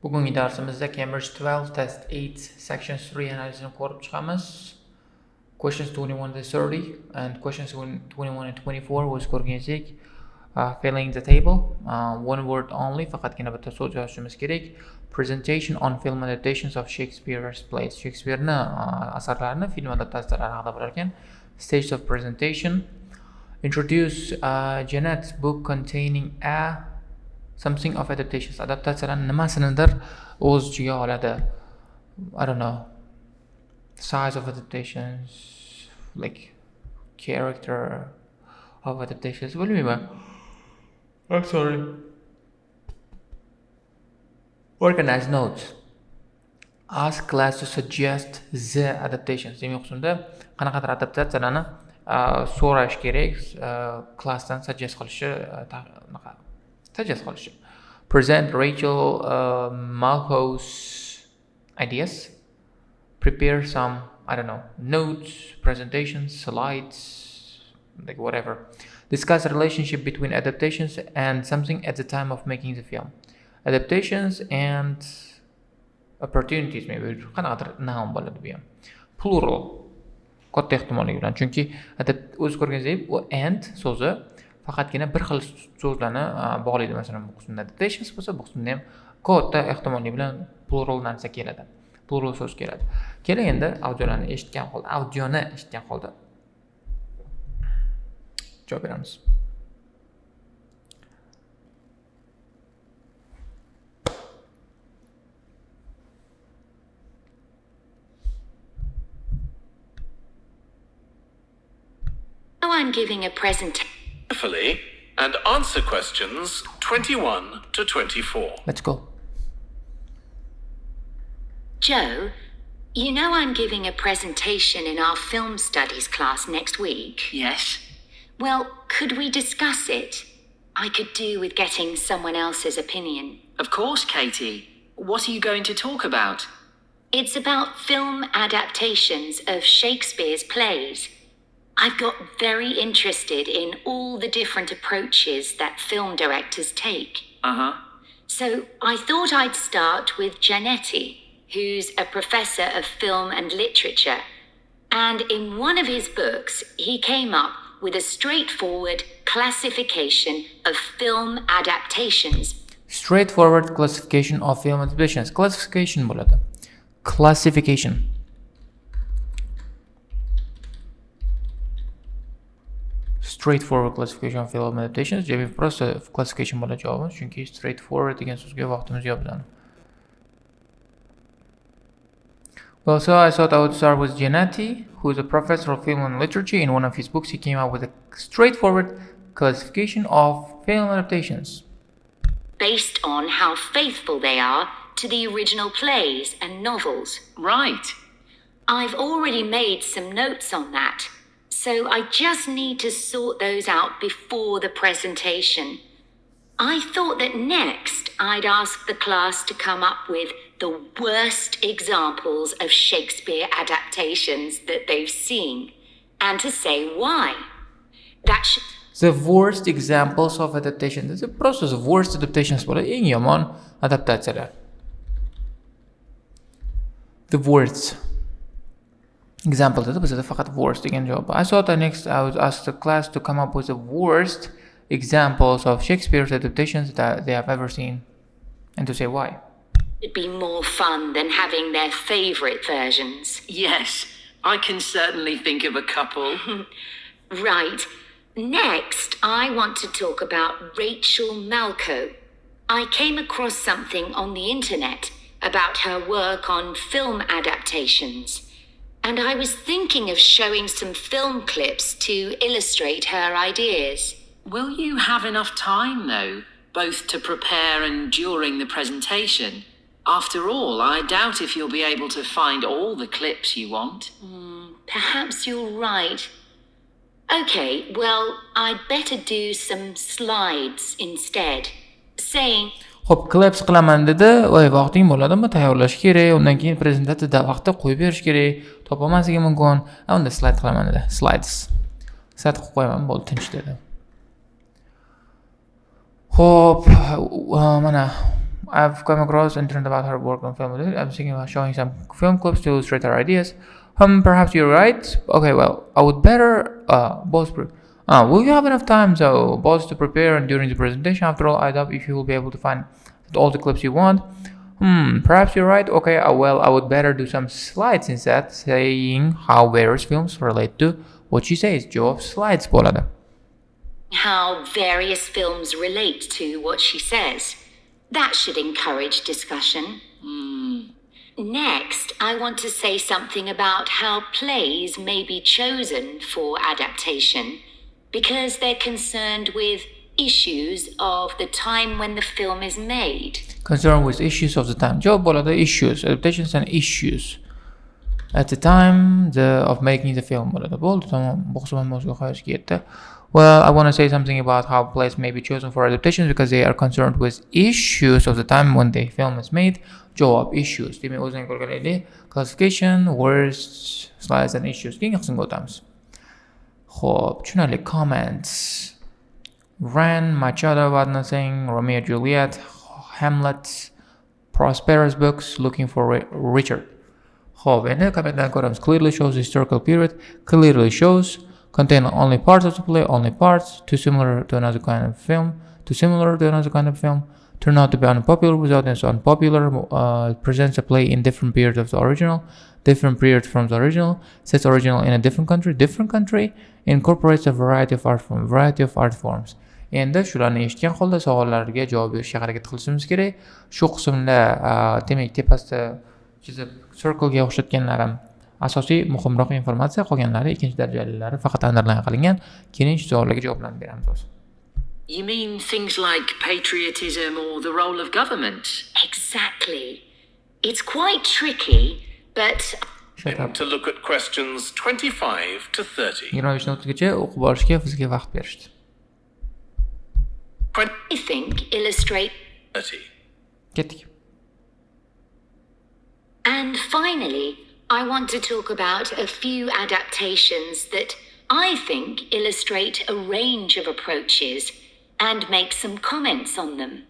Bugungi darsimizda Cambridge 12 Test 8 Section 3 analizini ko'rib chiqamiz. Questions 21 to 30 and questions 21 and 24 was ko'rgansak, filling the table, one word only, faqatgina bitta so'z yozishimiz kerak. Presentation on film adaptations of Shakespeare's plays. Shakespeare'ni asarlarini film adaptatsiyalari haqida bo'lar ekan. Stage of presentation. Introduce Janet's book containing something of adaptations. Adaptatsiyalarni nimasinidir o'z ichiga oladi. I don't know. Size of adaptations, like character of adaptations. Bilmayman. I'm sorry. Organize notes. Ask class to suggest the adaptations. Demak, qismda qanaqadir adaptatsiyalarni so'rash kerak, classdan suggest qilishi. Present Rachel Malho's ideas. Prepare some, I don't know, notes, presentations, slides, like whatever. Discuss the relationship between adaptations and something at the time of making the film. Adaptations and opportunities, maybe qanaqadir noun bo'ladi bu ham. Plural katta ehtimollik bilan, chunki o'z ko'rganingizdek u and so'zi faqatgina bir xil so'zlarni bog'laydi. Masalan, bu qismda adaptations bo'lsa, bu qismda ham katta ehtimollik bilan plural narsa keladi. Plural so'z keladi. Keling endi audioni eshitgan holda javob beramiz. Now I'm giving a presentation and answer questions 21 to 24. Let's go. Joe, you know I'm giving a presentation in our film studies class next week. Yes. Well, could we discuss it? I could do with getting someone else's opinion. Of course, Katie. What are you going to talk about? It's about film adaptations of Shakespeare's plays. I've got very interested in all the different approaches that film directors take. Uh-huh. So I thought I'd start with Janetti, who's a professor of film and literature. And in one of his books, he came up with a straightforward classification of film adaptations. Straightforward classification of film adaptations. Classification bo'ladi. Classification. Straightforward classification of film adaptations. Javob просто classification bo'ladi javobimiz, chunki straightforward degan so'zga vaqtimiz yo'q bizani. Well, so I thought I would start with Giannetti, who is a professor of film and literature. In one of his books, he came out with a straightforward classification of film adaptations. Based on how faithful they are to the original plays and novels. Right. I've already made some notes on that, so I just need to sort those out before the presentation. I thought that next I'd ask the class to come up with the worst examples of Shakespeare adaptations that they've seen, and to say why. The worst examples of adaptation. This is a process of worst adaptations. Eng yomon adaptatsiyalar. The worst example dedi bizda faqat worst degan javob. I thought that next I would ask the class to come up with the worst examples of Shakespeare's adaptations that they have ever seen, and to say why. It'd be more fun than having their favorite versions. Yes, I can certainly think of a couple. Right. Next, I want to talk about Rachel Malco. I came across something on the internet about her work on film adaptations, and I was thinking of showing some film clips to illustrate her ideas. Will you have enough time, though, both to prepare and during the presentation? After all, I doubt if you'll be able to find all the clips you want. Perhaps you're right. Okay, well, I'd better do some slides instead, saying... Xo'p, clips qilaman dedi. Voy, vaqting bo'ladimi? Tayyorlash kerak. Undan keyin prezentatsiyada vaqtda qo'yib berish kerak. Topolmasligi mumkin. Unda slayd qilaman dedi. Slides. Slayd qilib qo'yaman, bo'ldi, tinch dedi. Xo'p, mana I've come across internet about her work on film. I'm thinking about showing some film clips to illustrate her ideas. Perhaps you're right. Okay, well, I would better will you have enough time both to prepare and during the presentation? After all, I doubt if you will be able to find all the clips you want. Perhaps you're right. Okay, well, I would better do some slides instead, saying how various films relate to what she says. Javob slides bo'ladi. How various films relate to what she says. That should encourage discussion. Next, I want to say something about how plays may be chosen for adaptation because they're concerned with issues of the time when the film is made. Concerned with issues of the time. Javob bo'ladi issues, adaptations and issues. At the time of making the film bo'ladi. Bo'ldi, tamom. Bu hisobnomasiga qo'yish ketdi. Well, I want to say something about how plays may be chosen for adaptations because they are concerned with issues of the time when the film is made. Javob issues. Demak, o'zing ko'rganingdek, classification, words, slides and issues. Keyingi qismga o'tamiz. Xo'p, tushunarli comments. Ran, Machado, what nothing, Romeo and Juliet, Hamlet, Prosperous books, looking for Richard. Xo'p, endi kommentlarni ko'ramiz. Clearly shows historical period. Clearly shows contain only parts of the play, only parts, too similar to another kind of film, turn out to be unpopular with audience, unpopular, presents a play in different period of the original, different period from the original, sets original in a different country, incorporates a variety of art forms. Endi shularni eshitgan holda savollarga javob berishga harakat qilishimiz kerak. Shu qismda demak tepasida chizib circlega o'xshatganlarim asosiy muhimroq informatsiya, qolganlari ikkinchi darajalilari faqat underline qilingan. Keyin shu savollarga javoblarni beramiz o'zi. You mean things like patriotism or the role of government? Exactly. It's quite tricky, but To look at questions 25 to 30. 23 minutgacha o'qib olishga bizga vaqt berishdi. I think illustrate 30. Ketdik. And finally, I want to talk about a few adaptations that I think illustrate a range of approaches and make some comments on them.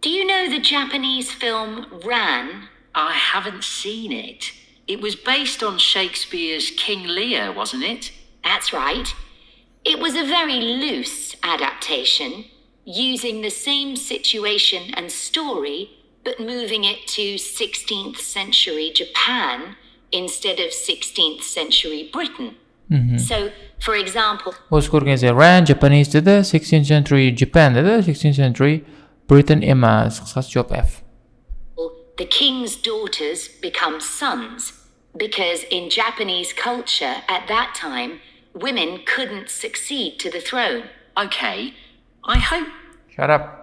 Do you know the Japanese film Ran? I haven't seen it. It was based on Shakespeare's King Lear, wasn't it? That's right. It was a very loose adaptation, using the same situation and story, but moving it to 16th century Japan instead of 16th century Britain. So, for example, O'z ko'rganingizda Ran Japanese dedi, 16th century Japan dedi, 16th century Britain emas. Qisqasi javob F. the king's daughters become sons because in Japanese culture at that time, women couldn't succeed to the throne. Okay, I hope... Shut up.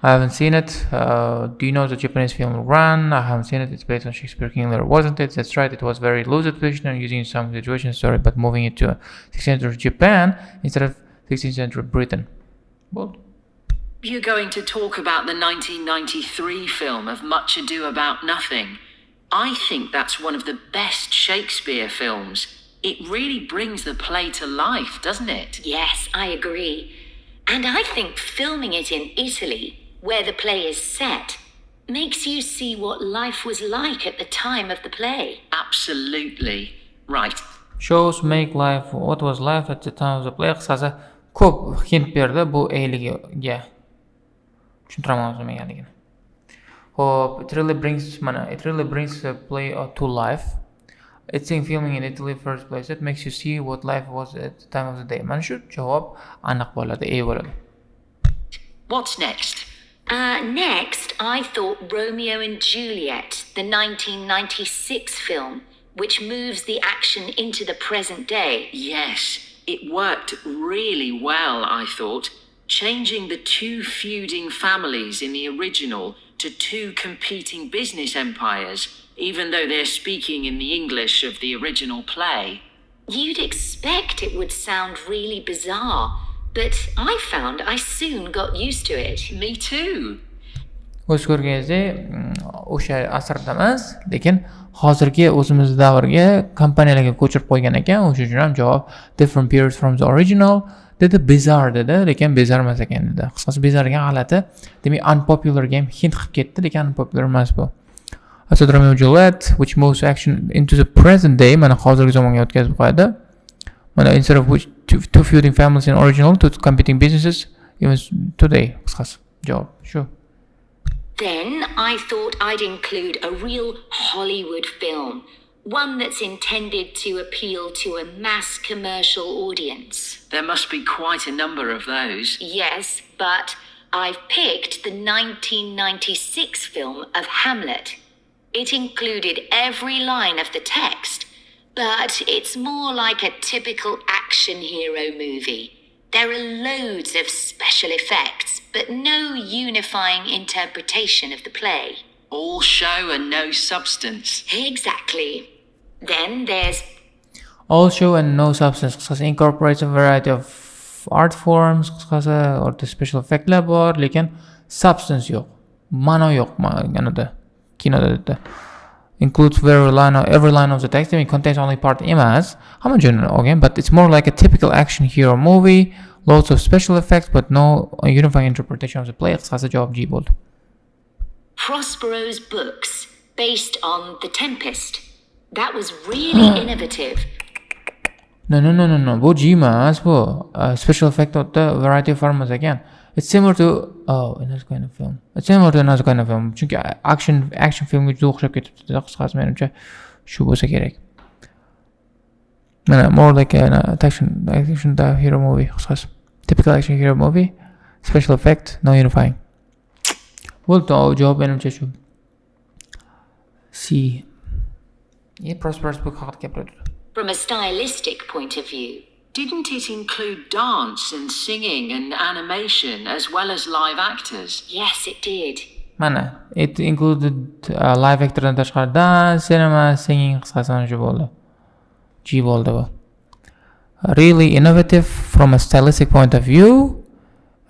I haven't seen it. Do you know the Japanese film Ran? I haven't seen it. It's based on Shakespeare King Lear, wasn't it? That's right. It was very loose adaptation and using some situation story, but moving it to 16th century Japan instead of 16th century Britain. Well, You're going to talk about the 1993 film of Much Ado About Nothing. I think that's one of the best Shakespeare films. It really brings the play to life, doesn't it? Yes, I agree. And I think filming it in Italy, where the play is set, makes you see what life was like at the time of the play. Absolutely. Right. shows make life what was life at the time of the play. Qisqasi ko'p hint berdi bu eyligiga. Tushuntiraman o'zim ekanligini. Hop, it really brings the play to life. It's in filming in Italy first place. It makes you see what life was at the time of the day. Mana shu javob aniq bo'ladi, A bo'ladi. What's next? Next, I thought Romeo and Juliet, the 1996 film, which moves the action into the present day. Yes, it worked really well, I thought. Changing the two feuding families in the original to two competing business empires, even though they're speaking in the English of the original play. You'd expect it would sound really bizarre, but I found I soon got used to it. Me too. O'z ko'rganingizda o'sha asrda emas, lekin hozirgi o'zimiz davrga kompaniyalarga ko'chirib qo'ygan ekan. O'sha uchun ham javob different periods from the original dedi. Bizarre dedi, lekin bizarre emas ekan dedi. Qisqasi bizarre degan g'alati. Demak unpopular game hint qilib ketdi, lekin unpopular emas bu. So Romeo and Juliet which moves action into the present day, mana hozirgi zamonga o'tkazib qo'yadi. Mana instead of which two feuding families in original to competing businesses even today. Qisqasi javob shu. Then I thought I'd include a real Hollywood film, one that's intended to appeal to a mass commercial audience. There must be quite a number of those. Yes, but I've picked the 1996 film of Hamlet. It included every line of the text, but it's more like a typical action hero movie. There are loads of special effects, but no unifying interpretation of the play. All show and no substance. Exactly. Then there's All show and no substance. Qisqasi incorporates a variety of art forms, qisqasi or the special effectlar bor, lekin substance yo'q. Ma'no yo'q yanada. Kinoda dedi. Includes every line of the text. I mean, contains only part emas. Hamma jo'ni olgan, but it's more like a typical action hero movie. Lots of special effects, but no unifying interpretation of the play. Qisqasi javob G bo'ldi. Prospero's books based on The Tempest. That was really innovative. No. Bu G emas bu. Special effect o'tda variety of forms ekan. It's similar to another kind of film. It's similar to another kind of film. Chunki action filmga juda o'xshab ketibdi. Qisqasi menimcha shu bo'lsa kerak. Mana more like an action hero movie. Qisqasi typical action hero movie. Special effect, no unifying. Bo'ldi, javob menimcha shu. C. Prosperous book haqida gapiradi. From a stylistic point of view, Didn't it include dance and singing and animation as well as live actors? yes, it did. Mana, it included live actordan tashqari dance, cinema, singing, qisqasi shu bo'ldi. G bo'ldi bu. Really innovative from a stylistic point of view.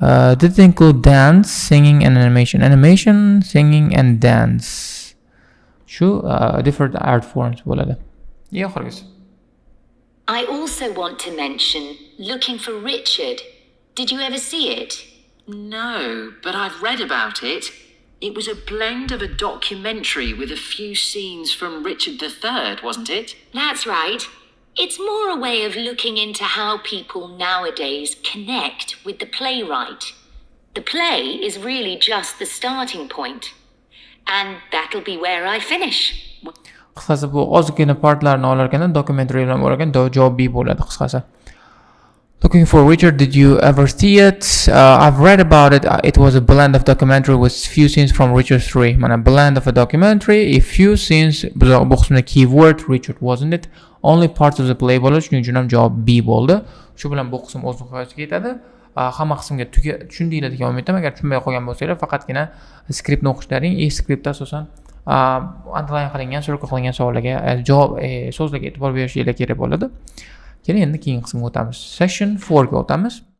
Did it include dance, singing and animation? Animation, singing and dance. Shu different art forms bo'ladi. Oxirgisi. I also want to mention Looking for Richard. Did you ever see it? No, but I've read about it. It was a blend of a documentary with a few scenes from Richard III, wasn't it? That's right. It's more a way of looking into how people nowadays connect with the playwright. The play is really just the starting point. And that'll be where I finish. Qisqasi bu ozgina partlarni olar ekan, documentary bilan bo'lar ekan, javob B bo'ladi qisqasi. Looking for Richard, did you ever see it? I've read about it. It was a blend of documentary with few scenes from Richard III. Mana blend of a documentary, a few scenes, bu qismda keyword Richard wasn't it? Only parts of the play bo'ladi, shuning uchun ham javob B bo'ldi. Shu bilan bu qism o'z nihoyasiga yetadi. Hamma qismga tushundinglar degan umiddaman. Agar tushunmay qolgan bo'lsanglar, faqatgina skriptni o'qishlaring. Skriptda asosan underline qilingan, circle qilingan savollarga javob so'zlarga e'tibor berishingiz kerak bo'ladi. Keling endi keyingi qismga o'tamiz. Section 4 ga o'tamiz.